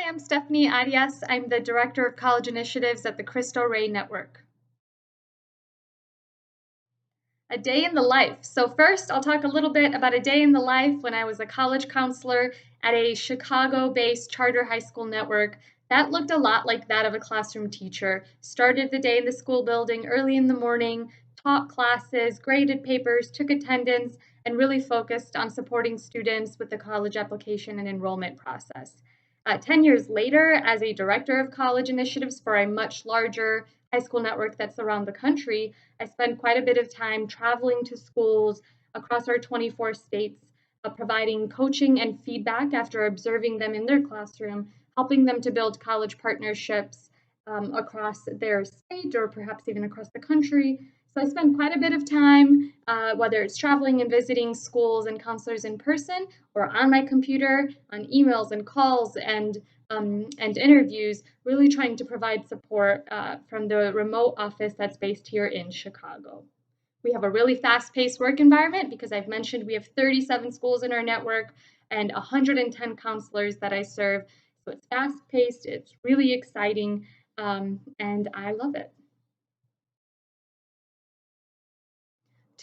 I'm Stephanie Arias. I'm the Director of College Initiatives at the Cristo Rey Network. A day in the life. So first, I'll talk a little bit about a day in the life when I was a college counselor at a Chicago-based charter high school network. That looked a lot like that of a classroom teacher. Started the day in the school building early in the morning, taught classes, graded papers, took attendance, and really focused on supporting students with the college application and enrollment process. 10 years later, as a director of college initiatives for a much larger high school network that's around the country, I spend quite a bit of time traveling to schools across our 24 states, providing coaching and feedback after observing them in their classroom, helping them to build college partnerships across their state or perhaps even across the country. So I spend quite a bit of time, whether it's traveling and visiting schools and counselors in person or on my computer, on emails and calls and interviews, really trying to provide support from the remote office that's based here in Chicago. We have a really fast-paced work environment because I've mentioned we have 37 schools in our network and 110 counselors that I serve. So it's fast-paced, it's really exciting, and I love it.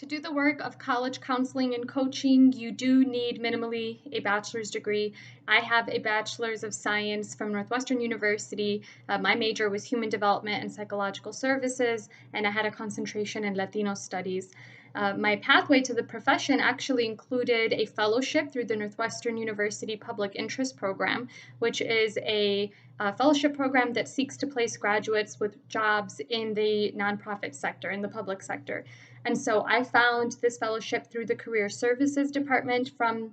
To do the work of college counseling and coaching, you do need minimally a bachelor's degree. I have a bachelor's of science from Northwestern University. My major was human development and psychological services, and I had a concentration in Latino studies. My pathway to the profession actually included a fellowship through the Northwestern University Public Interest Program, which is a fellowship program that seeks to place graduates with jobs in the nonprofit sector, in the public sector. And so I found this fellowship through the Career Services Department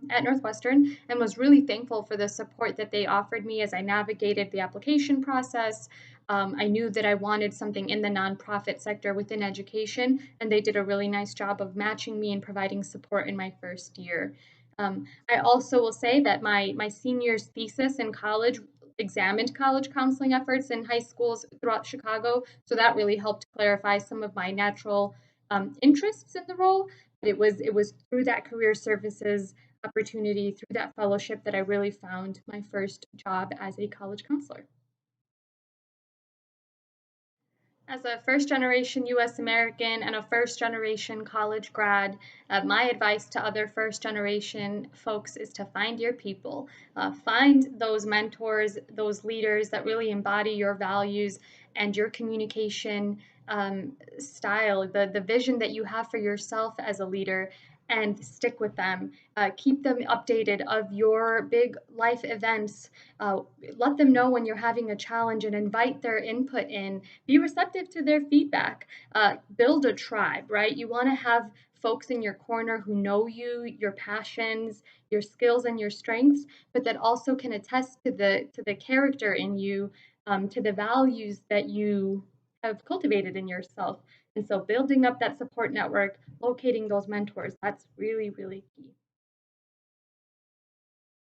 at Northwestern and was really thankful for the support that they offered me as I navigated the application process. I knew that I wanted something in the nonprofit sector within education, and they did a really nice job of matching me and providing support in my first year. I also will say that my senior's thesis in college examined college counseling efforts in high schools throughout Chicago, so that really helped clarify some of my natural interests in the role. But it was through that career services opportunity, through that fellowship, that I really found my first job as a college counselor. As a first generation US American and a first generation college grad, my advice to other first generation folks is to find your people. Find those mentors, those leaders that really embody your values and your communication style, the vision that you have for yourself as a leader, and stick with them. Keep them updated of your big life events. Let them know when you're having a challenge and invite their input in. Be receptive to their feedback. Build a tribe, right? You want to have folks in your corner who know you, your passions, your skills, and your strengths, but that also can attest to the character in you, to the values that you have cultivated in yourself. And so building up that support network, locating those mentors, that's really, really key.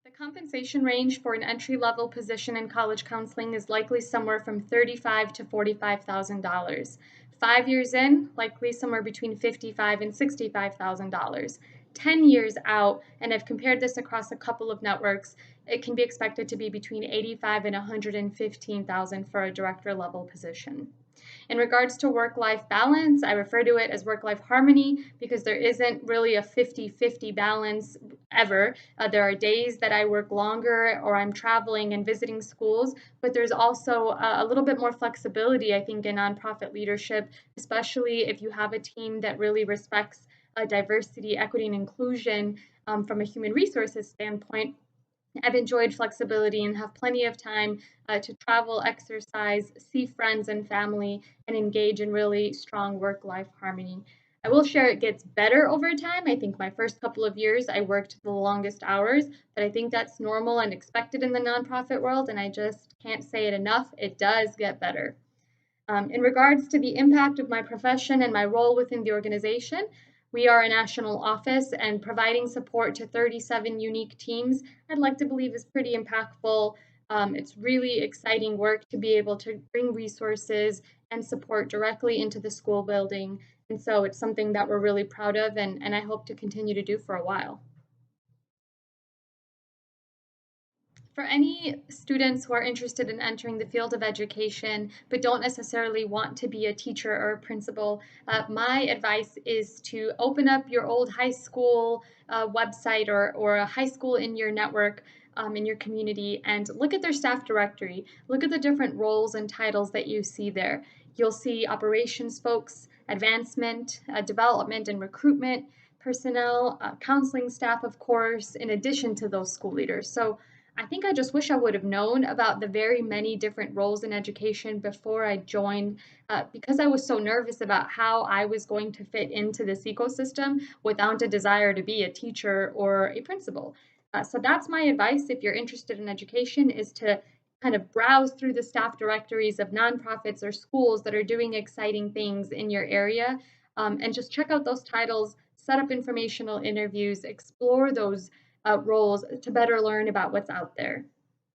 The compensation range for an entry-level position in college counseling is likely somewhere from $35,000 to $45,000. 5 years in, likely somewhere between $55,000 and $65,000. 10 years out, and I've compared this across a couple of networks, it can be expected to be between $85,000 and $115,000 for a director level position. In regards to work-life balance, I refer to it as work-life harmony because there isn't really a 50-50 balance ever. There are days that I work longer or I'm traveling and visiting schools, but there's also a little bit more flexibility, I think, in nonprofit leadership, especially if you have a team that really respects diversity, equity, and inclusion from a human resources standpoint. I've enjoyed flexibility and have plenty of time to travel, exercise, see friends and family, and engage in really strong work-life harmony. I will share it gets better over time. I think my first couple of years I worked the longest hours, but I think that's normal and expected in the nonprofit world, and I just can't say it enough. It does get better. In regards to the impact of my profession and my role within the organization, we are a national office, and providing support to 37 unique teams, I'd like to believe is pretty impactful. It's really exciting work to be able to bring resources and support directly into the school building. And so it's something that we're really proud of, and I hope to continue to do for a while. For any students who are interested in entering the field of education but don't necessarily want to be a teacher or a principal, my advice is to open up your old high school website or a high school in your network, in your community, and look at their staff directory. Look at the different roles and titles that you see there. You'll see operations folks, advancement, development, and recruitment personnel, counseling staff, of course, in addition to those school leaders. So I think I just wish I would have known about the very many different roles in education before I joined, because I was so nervous about how I was going to fit into this ecosystem without a desire to be a teacher or a principal. So that's my advice if you're interested in education, is to kind of browse through the staff directories of nonprofits or schools that are doing exciting things in your area, and just check out those titles, set up informational interviews, explore those roles to better learn about what's out there.